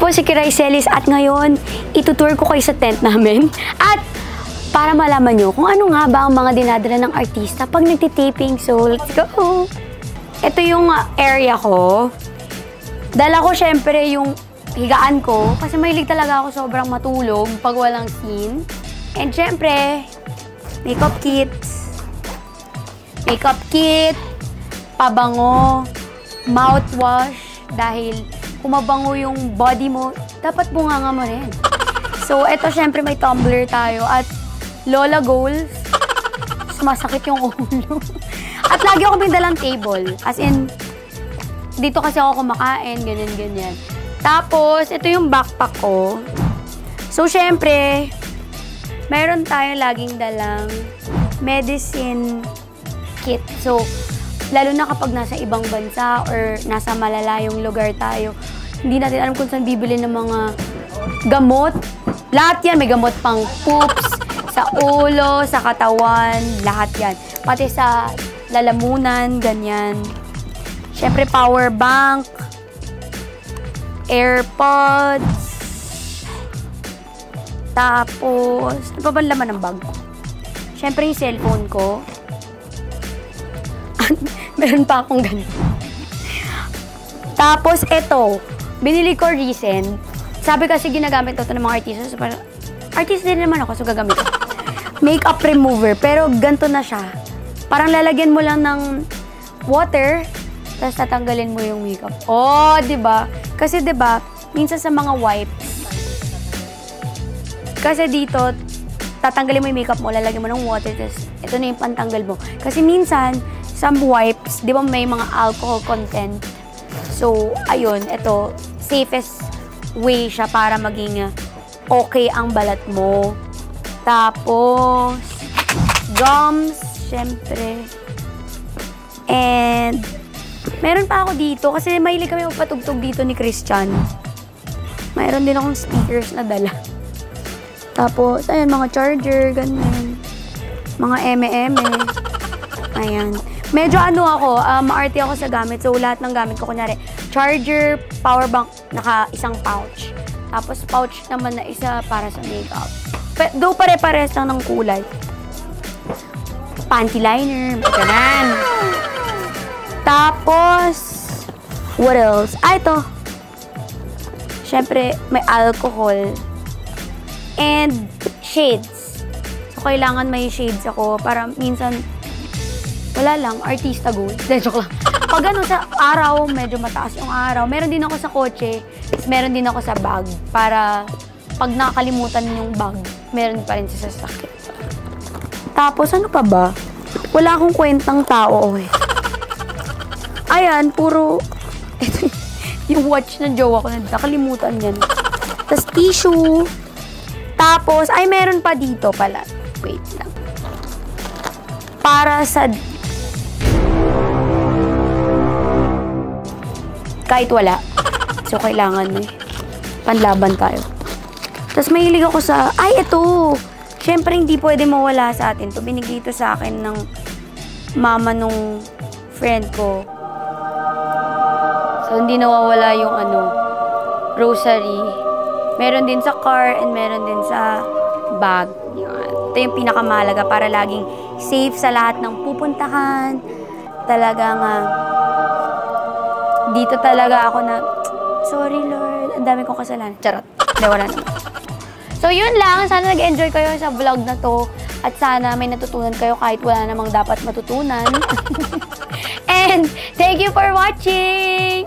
po si Kiray Celis at ngayon, itutour ko kayo sa tent namin. At para malaman nyo kung ano nga ba ang mga dinadala ng artista pag nagtitaping. So, let's go! Ito yung area ko. Dala ko syempre yung higaan ko kasi mahilig talaga ako sobrang matulog pag walang scene. And syempre, makeup kit, pabango, mouthwash, dahil kung mabango yung body mo, dapat bunganga mo rin. So, ito syempre may tumbler tayo at Lola Goals, sumasakit yung ulo. At lagi ako may dalang table, as in, dito kasi ako kumakain, ganyan-ganyan. Tapos, ito yung backpack ko. So, syempre, mayroon tayong laging dalang medicine kit. So, lalo na kapag nasa ibang bansa or nasa malalayong lugar tayo, hindi natin alam kung saan bibili ng mga gamot. Lahat yan, may gamot pang poops, sa ulo, sa katawan, lahat yan. Pati sa lalamunan, ganyan. Syempre, power bank, AirPods, tapos, ano pa ba laman ng bag ko? Syempre, yung cellphone ko. Meron pa akong ganun. Tapos, ito, binili ko recent. Sabi kasi ginagamit ito ng mga artista. So, parang, artist din naman ako, so gagamit ko. Makeup remover, pero ganito na siya. Parang lalagyan mo lang ng water, tapos tatanggalin mo yung makeup. Oh, diba? Kasi diba, minsan sa mga wipes, kasi dito, tatanggalin mo yung makeup mo, lalagyan mo ng water, tapos ito na yung pantanggal mo. Kasi minsan, some wipes, di ba may mga alcohol content? So, ayun, ito, safest way siya para maging okay ang balat mo. Tapos, gums, syempre. And, meron pa ako dito, kasi mahilig kami magpatugtog dito ni Christian. Mayroon din akong speakers na dala. Tapos, ayan, mga charger, ganyan. Mga eme-eme. Ayan. Medyo ano ako, maarte ako sa gamit. So, lahat ng gamit ko, kunyari, charger, power bank, naka isang pouch. Tapos, pouch naman na isa para sa makeup. Do pare-pares lang ng kulay. Panty liner, ganyan. Tapos, what else? Ito. Syempre, may alcohol. And shades. So, kailangan may shades ako para minsan, wala lang, artista goal. Joke lang. Pag ano sa araw, medyo mataas yung araw. Meron din ako sa kotse, meron din ako sa bag. Para pag nakakalimutan yung bag, meron pa rin sa sasakyan. Tapos, ano pa ba? Wala akong kwentang tao eh. Ayan, puro, ito, yung watch ng jowa ko, nakalimutan yan. Tapos, tissue. Tapos, ay, meron pa dito pala. Wait lang. Para sa... kahit wala. So, kailangan eh. Panlaban tayo. Tapos, mahilig ako sa... ay, ito! Siyempre, hindi pwede mawala sa atin. Ito, binigay ito sa akin ng mama nung friend ko. So, hindi nawawala yung ano, rosary. Meron din sa car and meron din sa bag. Yan. Ito yung pinakamahalaga para laging safe sa lahat ng pupuntahan. Talagang, dito talaga ako na, sorry Lord, ang dami kong kasalanan. Charot. Hindi, wala naman. So, yun lang. Sana nag-enjoy kayo sa vlog na to. At sana may natutunan kayo kahit wala namang dapat matutunan. And thank you for watching!